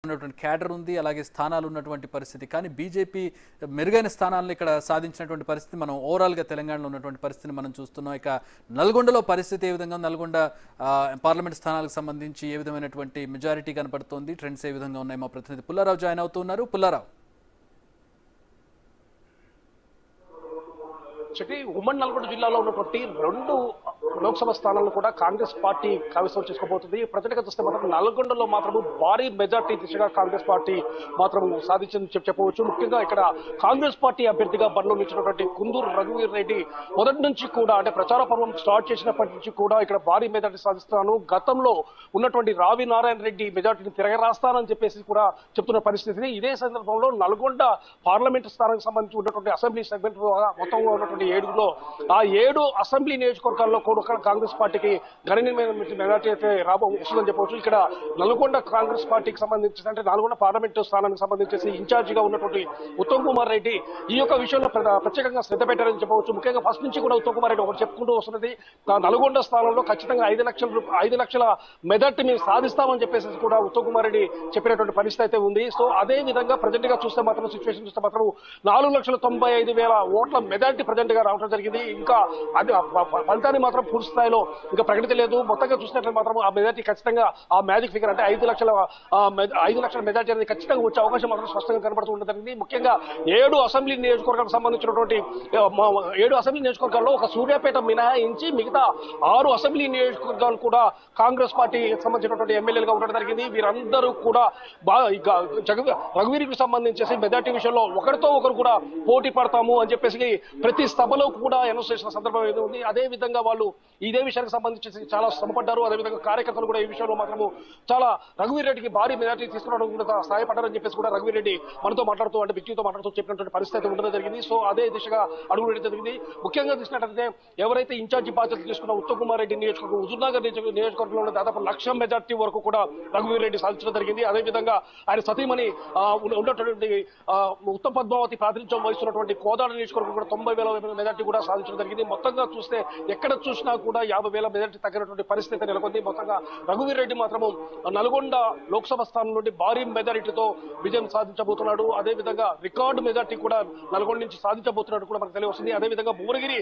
ఉన్నటువంటి క్యాడర్ ఉంది, అలాగే స్థానాలు ఉన్నటువంటి పరిస్థితి. కానీ బీజేపీ మెరుగైన స్థానాలను ఇక్కడ సాధించినటువంటి పరిస్థితి మనం ఓవరాల్గా తెలంగాణలో ఉన్నటువంటి పరిస్థితిని మనం చూస్తున్నాం. ఇక నల్గొండలో పరిస్థితి ఏ విధంగా, నల్గొండ పార్లమెంట్ స్థానాలకు సంబంధించి ఏ విధమైనటువంటి మెజారిటీ కనపడుతోంది, ట్రెండ్స్ ఏ విధంగా ఉన్నాయి, మా ప్రతినిధి పుల్లారావు జాయిన్ అవుతున్నారు. పుల్లారావు, ఉమ్మడి నల్గొండ జిల్లాలో ఉన్నటువంటి 2 లోక్సభ స్థానాలను కూడా కాంగ్రెస్ పార్టీ కైవసం చేసుకోబోతుంది. ప్రజలుగా చూస్తే మాత్రం నల్గొండలో మాత్రం భారీ మెజార్టీ దిశగా కాంగ్రెస్ పార్టీ మాత్రం సాధించిందని చెప్పవచ్చు. ముఖ్యంగా ఇక్కడ కాంగ్రెస్ పార్టీ అభ్యర్థిగా బరిలో నిలిచినటువంటి కుందూరు రఘువీర్ రెడ్డి మొదటి నుంచి కూడా, అంటే ప్రచార పర్వం స్టార్ట్ చేసినప్పటి నుంచి కూడా ఇక్కడ భారీ మెజార్టీ సాధిస్తున్నాను, గతంలో ఉన్నటువంటి రావి నారాయణ రెడ్డి మెజార్టీని తిరగరాస్తానని చెప్పేసి కూడా చెప్తున్న పరిస్థితిని. ఇదే సందర్భంలో నల్గొండ పార్లమెంటు స్థానానికి సంబంధించి ఉన్నటువంటి అసెంబ్లీ సెగ్మెంట్ మొత్తంగా ఉన్నటువంటి 7లో ఆ 7 అసెంబ్లీ నియోజకవర్గాల్లో కూడా కాంగ్రెస్ పార్టీకి గణనీయమైన మెజార్టీ అయితే వస్తుందని చెప్పవచ్చు. ఇక్కడ నల్గొండ కాంగ్రెస్ పార్టీకి సంబంధించి, అంటే నల్గొండ పార్లమెంటు స్థానానికి సంబంధించేసి ఇన్ఛార్జిగా ఉన్నటువంటి ఉత్తమ్ కుమార్ రెడ్డి ఈ యొక్క విషయంలో ప్రత్యేకంగా శ్రద్ధ పెట్టారని చెప్పవచ్చు. ముఖ్యంగా ఫస్ట్ నుంచి కూడా ఉత్తమ్ కుమార్ రెడ్డి ఒకటి చెప్పుకుంటూ వస్తున్నది, నల్గొండ స్థానంలో ఖచ్చితంగా 5 లక్షల మెజార్టీ మేము సాధిస్తామని చెప్పేసి కూడా ఉత్తమ్ కుమార్ రెడ్డి చెప్పినటువంటి పరిస్థితి అయితే ఉంది. సో అదే విధంగా ప్రజెంట్ గా చూస్తే మాత్రం, సిచ్యువేషన్ చూస్తే మాత్రం 4,95,000 ఓట్ల మెజార్టీ ప్రజెంట్ గా రావడం జరిగింది. ఇంకా అది ఫలితాన్ని మాత్రం పూర్తి స్థాయిలో ఇంకా ప్రకటించలేదు. మొత్తంగా చూసినట్లు మాత్రం ఆ మెజార్టీ ఖచ్చితంగా, ఆ మ్యాజిక్ ఫిగర్ అంటే 5 లక్షల మెజార్టీ అనేది ఖచ్చితంగా వచ్చే అవకాశం మాత్రం స్పష్టంగా కనబడుతూ ఉంటుంది. ముఖ్యంగా 7 అసెంబ్లీ నియోజకవర్గాలకు సంబంధించినటువంటి 7 అసెంబ్లీ నియోజకవర్గాల్లో ఒక సూర్యాపేట మినహాయించి మిగతా 6 అసెంబ్లీ నియోజకవర్గాలు కూడా కాంగ్రెస్ పార్టీ సంబంధించినటువంటి ఎమ్మెల్యేలుగా ఉండడం జరిగింది. వీరందరూ కూడా రఘువీర్కి సంబంధించేసి మెజార్టీ విషయంలో ఒకరితో ఒకరు కూడా పోటీ పడతాము అని చెప్పేసి ప్రతి సభలో కూడా అనౌన్స్ చేసిన సందర్భం ఏదో ఉంది. అదే విధంగా వాళ్ళు ఇదే విషయానికి సంబంధించి చాలా శ్రమపడ్డారు. అదేవిధంగా కార్యకర్తలు కూడా ఈ విషయంలో మాత్రము చాలా రఘువీర్ రెడ్డికి భారీ మెజార్టీ తీసుకురావడం కూడా సహాయపడ్డారని చెప్పేసి కూడా రఘువీర్ రెడ్డి మనతో మాట్లాడుతూ, అంటే బిక్యూతో మాట్లాడుతూ చెప్పినటువంటి పరిస్థితి ఉండడం జరిగింది. సో అదే దిశగా అడుగు వేయడం జరిగింది. ముఖ్యంగా చూసినట్లయితే ఎవరైతే ఇన్ఛార్జి బాధ్యతలు తీసుకున్న ఉత్తమ్ కుమార్ రెడ్డి నియోజకవర్గం, హుజూర్నగర్ నియోజకవర్గంలో దాదాపు 1,00,000 మెజార్టీ వరకు కూడా రఘువీర్ రెడ్డి సాధించడం జరిగింది. అదేవిధంగా ఆయన సతీమణి ఉన్నటువంటి ఉత్తమ్ పద్మావతి ప్రాతినిధ్యం వహిస్తున్నటువంటి కోదాడ నియోజకవర్గం కూడా 90,000 మెజార్టీ కూడా సాధించడం జరిగింది. మొత్తంగా చూస్తే ఎక్కడ చూసినా కూడా 50,000 మెజార్టీ తగ్గినటువంటి పరిస్థితి నెలకొంది. మొత్తంగా రఘువీర్ రెడ్డి మాత్రము నల్గొండ లోక్సభ స్థానం నుండి భారీ మెజారిటీతో విజయం సాధించబోతున్నాడు. అదేవిధంగా రికార్డు మెజార్టీ కూడా నల్గొండ నుంచి సాధించబోతున్నట్టు కూడా మనకు తెలియవస్తుంది. అదేవిధంగా భువనగిరి